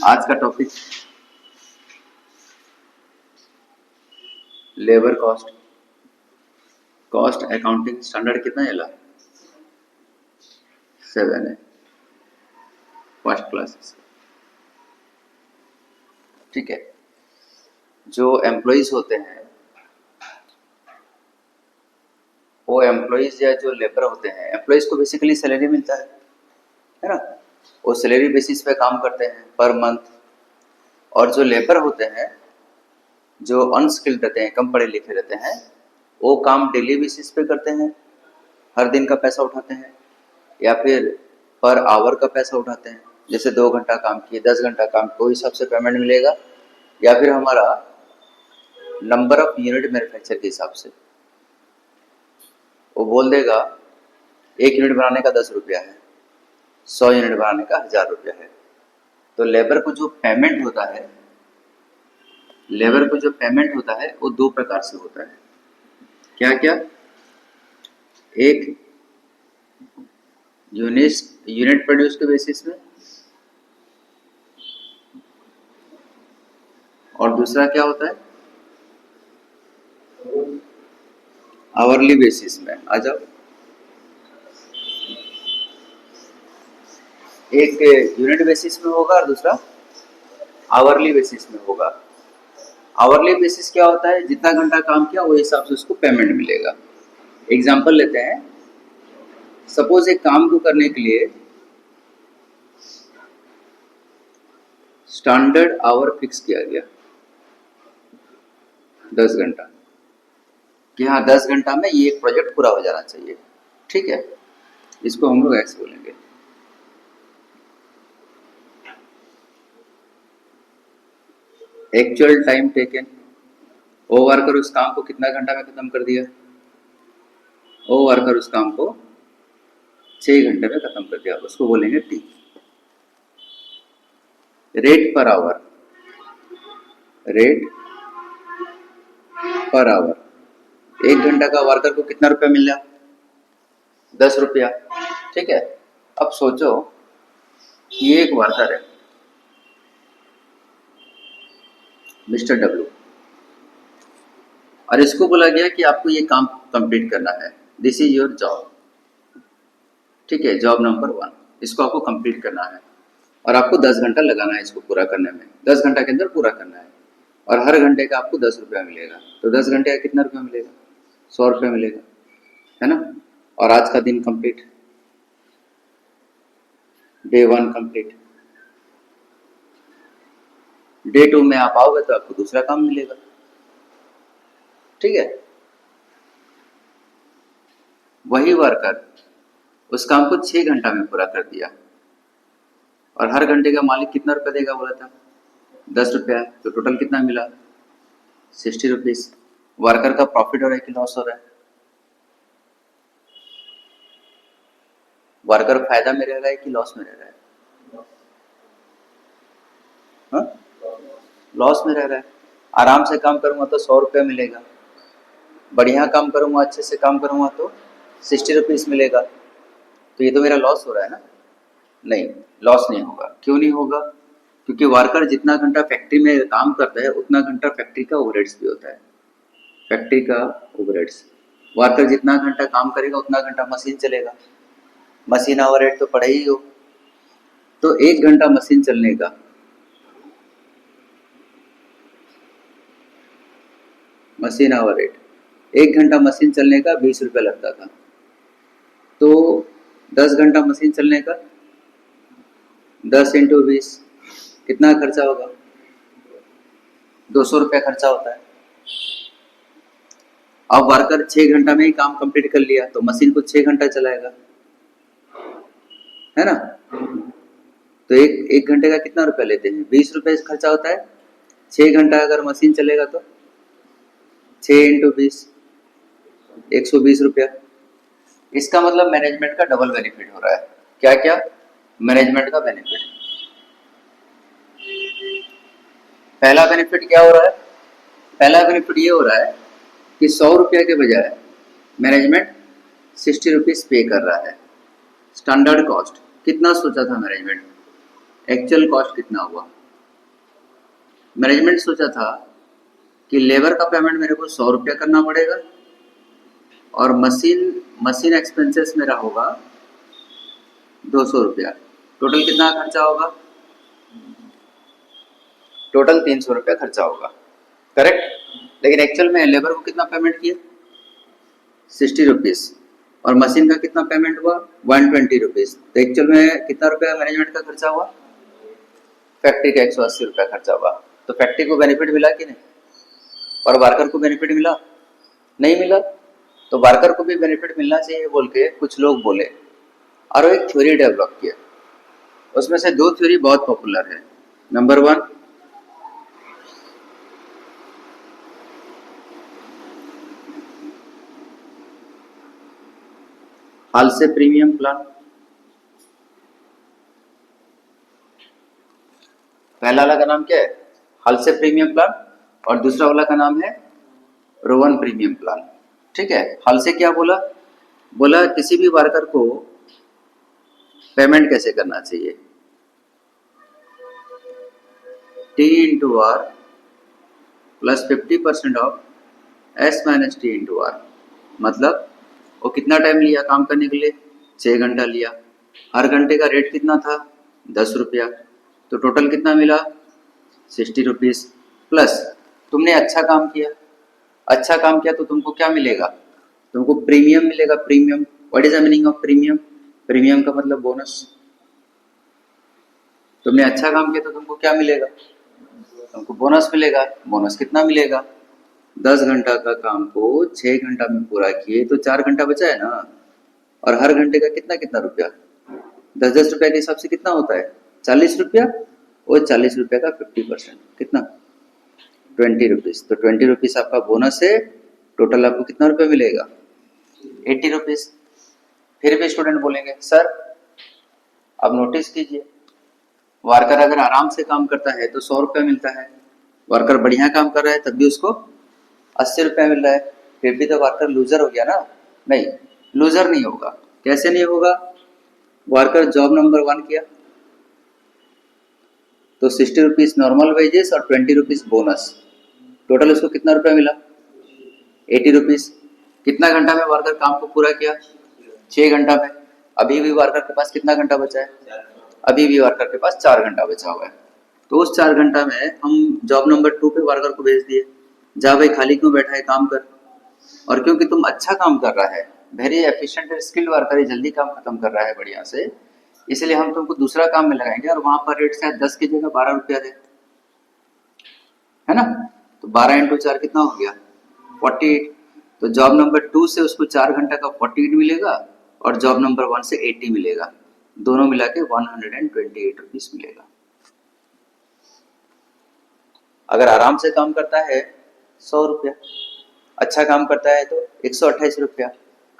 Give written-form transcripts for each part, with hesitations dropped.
आज का topic labour cost. Cost accounting standard कितना चला? 7 है, फर्स्ट क्लास। ठीक है। जो एम्प्लॉइज होते हैं वो एम्प्लॉइज या जो लेबर होते हैं, एम्प्लॉइज को बेसिकली सैलरी मिलता है ना। वो सैलरी बेसिस पे काम करते हैं पर मंथ। और जो लेबर होते हैं जो अनस्किल्ड रहते हैं, कम पढ़े लिखे रहते हैं, वो काम डेली बेसिस पे करते हैं, हर दिन का पैसा उठाते हैं या फिर पर आवर का पैसा उठाते हैं। जैसे 2 घंटा काम किए, 10 घंटा काम किए, उस हिसाब से पेमेंट मिलेगा। या फिर हमारा नंबर ऑफ यूनिट मैन्युफैक्चर के हिसाब से वो बोल देगा 1 यूनिट बनाने का 10 रुपया है, 100 यूनिट बनाने का 1000 रुपया है। तो लेबर को जो पेमेंट होता है, वो 2 प्रकार से होता है। क्या क्या? एक यूनिट प्रोड्यूस के बेसिस में, और दूसरा क्या होता है? आवरली बेसिस में। आ जाओ। एक यूनिट बेसिस में होगा और दूसरा आवरली बेसिस में होगा। आवरली बेसिस क्या होता है? जितना घंटा काम किया वो हिसाब से उसको पेमेंट मिलेगा। एग्जांपल लेते हैं। सपोज एक काम को करने के लिए स्टैंडर्ड आवर फिक्स किया गया 10 घंटा, कि हाँ 10 घंटा में ये एक प्रोजेक्ट पूरा हो जाना चाहिए। ठीक है, इसको हम लोग एक्स बोलेंगे। एक्चुअल टाइम टेकन, वो वर्कर उस काम को कितना घंटा में खत्म कर दिया? वो वर्कर उस काम को 6 घंटे में खत्म कर दिया, उसको बोलेंगे T. Rate per hour, rate per hour, 1 घंटा का वर्कर को कितना रुपया मिल रहा? 10 रुपया। ठीक है। अब सोचो ये एक वर्कर है मिस्टर डब्ल्यू, और इसको बोला गया कि आपको ये काम कंप्लीट करना है, दिस इज योर जॉब। ठीक है, जॉब नंबर 1, इसको आपको कंप्लीट करना है और आपको 10 घंटा लगाना है इसको पूरा करने में। 10 घंटा के अंदर पूरा करना है और हर घंटे का आपको 10 रुपया मिलेगा। तो 10 घंटे का कितना रुपया मिलेगा? 100 रुपया मिलेगा, है ना। और आज का दिन कंप्लीट, डे 1 कंप्लीट। डे 2 में आप आओगे तो आपको दूसरा काम मिलेगा। ठीक है। वही वर्कर उस काम को 6 घंटा में पूरा कर दिया और हर घंटे का मालिक कितना रुपया देगा बोला था? 10 रुपया। तो टोटल कितना मिला? 60 रुपीज। वर्कर का प्रॉफिट हो रहा है कि लॉस हो रहा है? वर्कर फायदा में रह रहा है कि लॉस में रह रहा है? हाँ, लॉस में रह रहा है। आराम से काम करूंगा तो 100 रुपया मिलेगा, बढ़िया काम करूंगा, अच्छे से काम करूंगा तो 60 रुपीज मिलेगा। तो ये तो मेरा लॉस हो रहा है ना। नहीं, लॉस नहीं होगा। क्यों नहीं होगा? क्योंकि वर्कर जितना घंटा फैक्ट्री में काम करता है उतना घंटा फैक्ट्री का ओवरहेड्स भी होता है। फैक्ट्री का ओवरहेड्स, वर्कर जितना घंटा काम करेगा उतना घंटा मशीन चलेगा, मशीन ओवरहेड तो पड़े ही हो। तो 1 घंटा मशीन चलने का, मशीन ओवरहेड, 1 घंटा मशीन चलने का 20 रुपया लगता था। तो 10 घंटा मशीन चलने का 10 इंटू 20 कितना खर्चा होगा? 200 रुपया खर्चा होता है। अब वर्कर 6 घंटा में ही काम कंप्लीट कर लिया तो मशीन को 6 घंटा चलाएगा, है ना। तो एक घंटे का कितना रुपया लेते हैं? 20 रुपये खर्चा होता है। 6 घंटा अगर मशीन चलेगा तो 6 इंटू 20 120 रुपया। इसका मतलब मैनेजमेंट का डबल बेनिफिट हो रहा है। क्या क्या? मैनेजमेंट का बेनिफिट। पहला बेनिफिट क्या हो रहा है? पहला बेनिफिट ये हो रहा है कि 100 रुपया के बजाय मैनेजमेंट 60 रुपीज पे कर रहा है। स्टैंडर्ड कॉस्ट कितना सोचा था मैनेजमेंट? एक्चुअल कॉस्ट कितना हुआ? मैनेजमेंट सोचा था कि लेबर का पेमेंट मेरे को 100 रुपया करना पड़ेगा और मशीन एक्सपेंसेस मेरा होगा 200 रुपया। टोटल कितना खर्चा होगा? टोटल 300 रुपया खर्चा होगा, करेक्ट। लेकिन एक्चुअल में लेबर को कितना पेमेंट किया? 60 रुपीज़, और मशीन का कितना पेमेंट हुआ? 120 रुपीज़। तो एक्चुअल में कितना रुपया मैनेजमेंट का खर्चा हुआ? फैक्ट्री का 180 रुपया खर्चा हुआ। तो फैक्ट्री को बेनिफिट मिला कि नहीं? और वर्कर को बेनिफिट मिला? नहीं मिला। तो वर्कर को भी बेनिफिट मिलना चाहिए बोल के कुछ लोग बोले और वो एक थ्योरी डेवलप किया। उसमें से 2 थ्योरी बहुत पॉपुलर है। Number 1, Halsey premium plan. पहला वाला का नाम क्या है? हालसे प्रीमियम प्लान, और दूसरा वाला का नाम है रोवन प्रीमियम प्लान। ठीक है। हालसे क्या बोला? बोला किसी भी वर्कर को पेमेंट कैसे करना चाहिए? T into R plus 50% of S minus T into R. मतलब वो कितना टाइम लिया काम करने के लिए? 6 घंटा लिया। हर घंटे का रेट कितना था? 10 रुपया। तो टोटल कितना मिला? 60 रुपीज़। प्लस तुमने अच्छा काम किया। अच्छा काम किया तो तुमको क्या मिलेगा? तुमको प्रीमियम मिलेगा। Premium, what is the meaning of premium? Premium का मतलब बोनस। तुमने अच्छा काम किया तो तुमको क्या मिलेगा? तुमको बोनस मिलेगा। बोनस कितना मिलेगा? 10 घंटा का काम को 6 घंटा में पूरा किए तो 4 घंटा बचा है ना। और हर घंटे का कितना कितना रुपया? 10-10 रुपया के हिसाब से कितना होता है? 40 रुपया। और 40 रुपया का 50% कितना? 20 रुपीज़। तो 20 रुपीज़ आपका बोनस है। टोटल आपको कितना रुपया मिलेगा? 80 रुपीज़। फिर भी स्टूडेंट बोलेंगे सर अब नोटिस कीजिए, वर्कर अगर आराम से काम करता है तो 100 रुपया मिलता है, वर्कर बढ़िया काम कर रहा है तब भी उसको 80 रुपया मिल रहा है, फिर भी तो वर्कर लूजर हो गया ना? नहीं, लूजर नहीं होगा। कैसे नहीं होगा? वर्कर जॉब नंबर 1 किया तो 60 रुपीज़ नॉर्मल वेजेस और 20 रुपीज़ बोनस। टोटल उसको कितना रुपया मिला? 80 रुपीज़। कितना घंटा में वर्कर काम को पूरा किया? 6 घंटा में। अभी भी वर्कर के पास कितना घंटा बचा है? अभी भी वर्कर के पास 4 घंटा बचा हुआ है। तो उस 4 घंटा में हम जॉब नंबर 2 पे वर्कर को भेज दिए, जा भाई खाली क्यों बैठा है, काम कर। और क्योंकि तुम अच्छा काम कर रहा है, वेरी एफिशिएंट स्किल्ड वर्कर है, जल्दी काम खत्म कर रहा है बढ़िया से, इसलिए हम तुमको दूसरा काम में लगाएंगे और वहां पर रेट शायद 10 की जगह 12 रुपया दे, है ना? तो 12 इंटू 4 कितना हो गया? 48। तो जॉब नंबर 2 से उसको 4 घंटा का 48 मिलेगा और जॉब नंबर 1 से 80 मिलेगा। दोनों मिला के 128 रुपीज मिलेगा। अगर आराम से काम करता है 100 रुपया, अच्छा काम करता है तो 128 रुपया।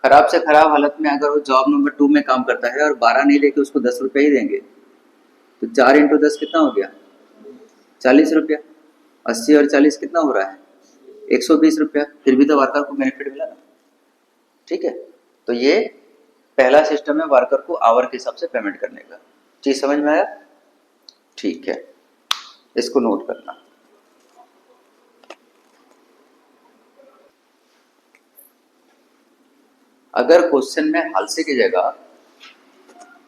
खराब से खराब हालत में अगर वो जॉब नंबर 2 में काम करता है और 12 नहीं लेके उसको 10 रुपया ही देंगे तो 4 इंटू 10 कितना हो गया? 40 रुपया। 80 और 40 कितना हो रहा है? 120 रुपया। फिर भी तो वर्कर को बेनिफिट मिला ना। ठीक है। तो ये पहला सिस्टम है वर्कर को आवर के हिसाब से पेमेंट करने का। चीज समझ में आया? ठीक है, इसको नोट करना। अगर क्वेश्चन में हालसे की जगह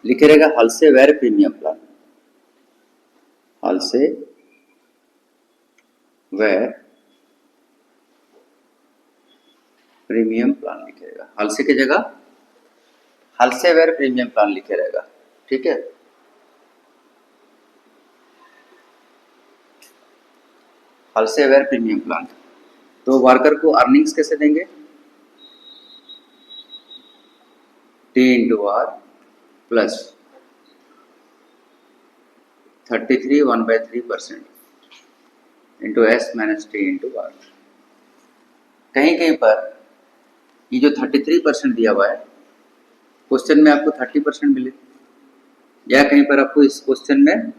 लिखे रहेगा Halsey Weir premium plan, Halsey Weir premium plan लिखेगा, हालसे की जगह हालसे वेर प्रीमियम प्लान लिखे रहेगा। ठीक है। Halsey Weir premium plan. तो वर्कर को अर्निंग्स कैसे देंगे? T into R plus 33 1/3% into S minus T into R. कहीं कहीं पर ये जो 33% दिया हुआ है क्वेश्चन में आपको 30% मिले, या कहीं पर आपको इस क्वेश्चन में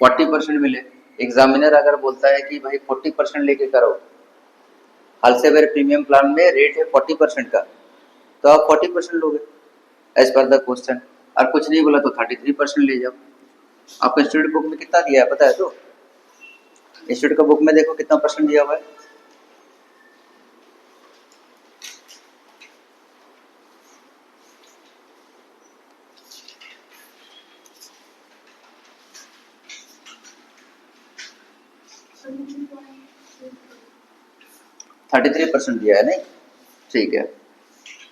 40% मिले। एग्जामिनर अगर बोलता है कि भाई 40% लेके करो, हालसेवेर प्रीमियम प्लान में रेट है 40% का, तो आप 40% लोगे एज पर द क्वेश्चन। और कुछ नहीं बोला तो 33% ले जाओ। आपका स्टूडेंट बुक में कितना दिया है पता है? तो इंस्टीट्यूट का बुक में देखो कितना परसेंट दिया हुआ है। थर्टी 33% दिया है नहीं, ठीक है।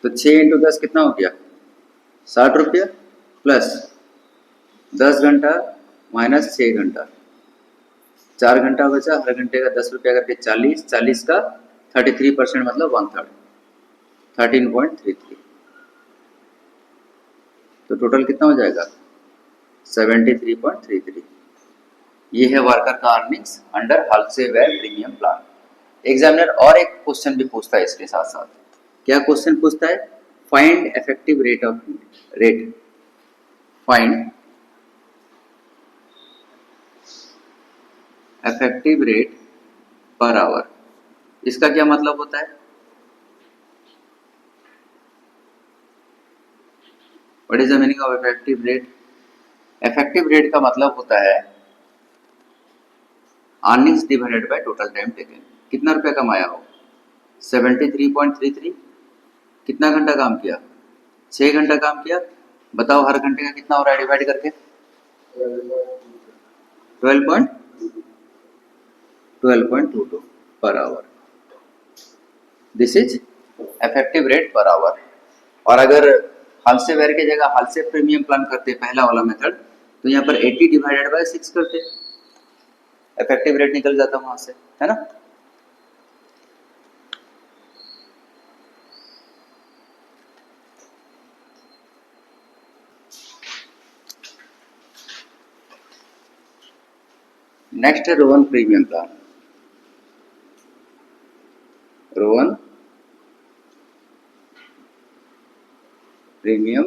तो 6 × 10 कितना हो गया, 60 रुपया, प्लस 10 घंटा माइनस 6 घंटा, 4 घंटा बचा, हर घंटे का 10 रुपया करके 40, 40 का 33% मतलब 1/3, 13.33। तो टोटल कितना हो जाएगा, 73.33। ये है वर्कर का earnings under houseware premium plan. Examiner और एक क्वेश्चन भी पूछता है इसके साथ साथ। क्या क्वेश्चन पूछता है, find effective rate of rate, find effective rate per hour. इसका क्या मतलब होता है, what is the meaning of effective rate. Effective rate का मतलब होता है earnings divided by total time taken. कितना रुपया कमाया हो, 73.33। कितना घंटा काम किया, 6 घंटा काम किया। बताओ हर घंटे का कितना हो रहा है डिवाइड करके, 12.22 per hour. This is effective rate per hour. और अगर हालसेवेयर की जगह हालसे प्रीमियम प्लान करते पहला वाला मेथड, तो यहाँ पर 80 डिवाइडेड बाय 6 करते, इफेक्टिव रेट निकल जाता वहां से, है ना। नेक्स्ट है Rowan premium plan. Rowan premium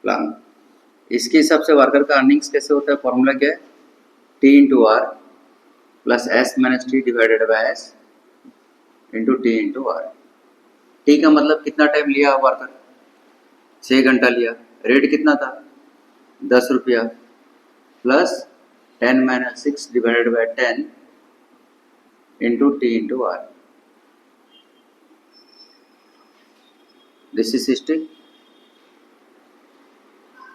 plan, इसके हिसाब से वर्कर का अर्निंग्स कैसे होता है, फॉर्मूला क्या है, T × R plus S minus T divided by S into T × R। T का मतलब कितना टाइम लिया वर्कर, 6 घंटा लिया, रेट कितना था 10 रुपया, plus 10 minus 6 divided by 10 into T × R। This is 60,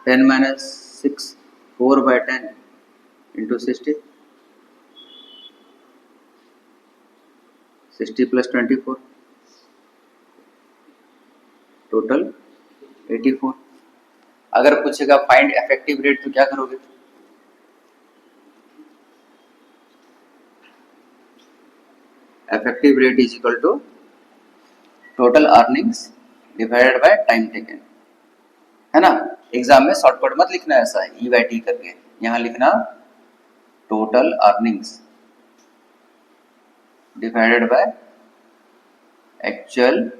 10 minus 6 4/10 into 60, 60 plus 24 total 84। अगर पूछेगा फाइंड इफेक्टिव रेट तो क्या करोगे, effective rate is equal to total earnings divided by time taken, है ना। एग्जाम में शॉर्टकट मत लिखना ऐसा है EYT करके, यहां लिखना total earnings divided by actual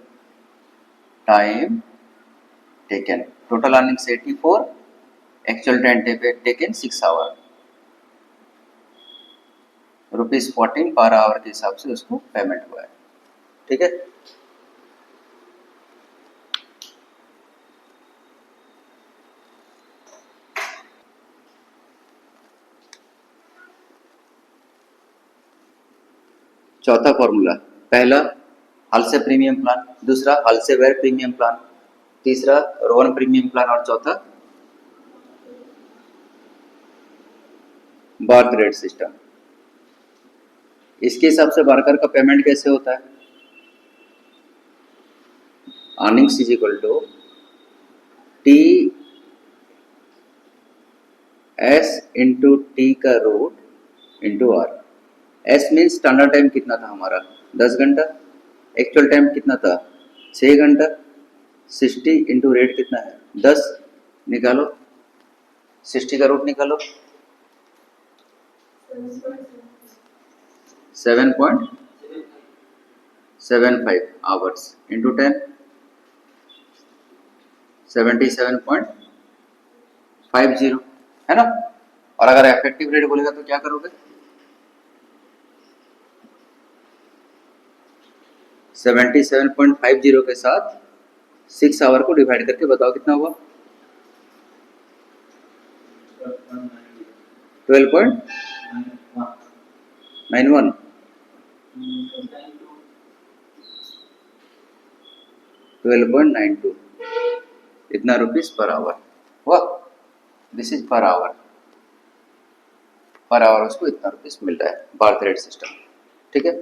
time taken. Total earnings 84, actual time taken 6 hour, ₹14 पर आवर के हिसाब से उसको पेमेंट हुआ है, ठीक है। चौथा फॉर्मूला, पहला हालसे प्रीमियम प्लान, दूसरा हालसेवेयर प्रीमियम प्लान, तीसरा रोवन प्रीमियम प्लान और चौथा बर्थ रेट सिस्टम। इसके हिसाब से वर्कर का पेमेंट कैसे होता है, earnings is equal to T S into T का root into R। S mean standard time कितना था हमारा 10 घंटा, एक्चुअल टाइम कितना था 6 घंटा, 60 इंटू रेट कितना है 10, निकालो 60 का रूट निकालो, 7.75 आवर्स इंटू 10, 77.50, है ना। और अगर इफेक्टिव रेट बोलेगा तो क्या करोगे, 77.50 के साथ 6 आवर को डिवाइड करके बताओ कितना हुआ, 12.9 91 12.92 इतना रुपीस पर आवर हुआ। दिस इज पर आवर उसको इतना रुपीस मिल रहा है बार्थ रेट सिस्टम। ठीक है।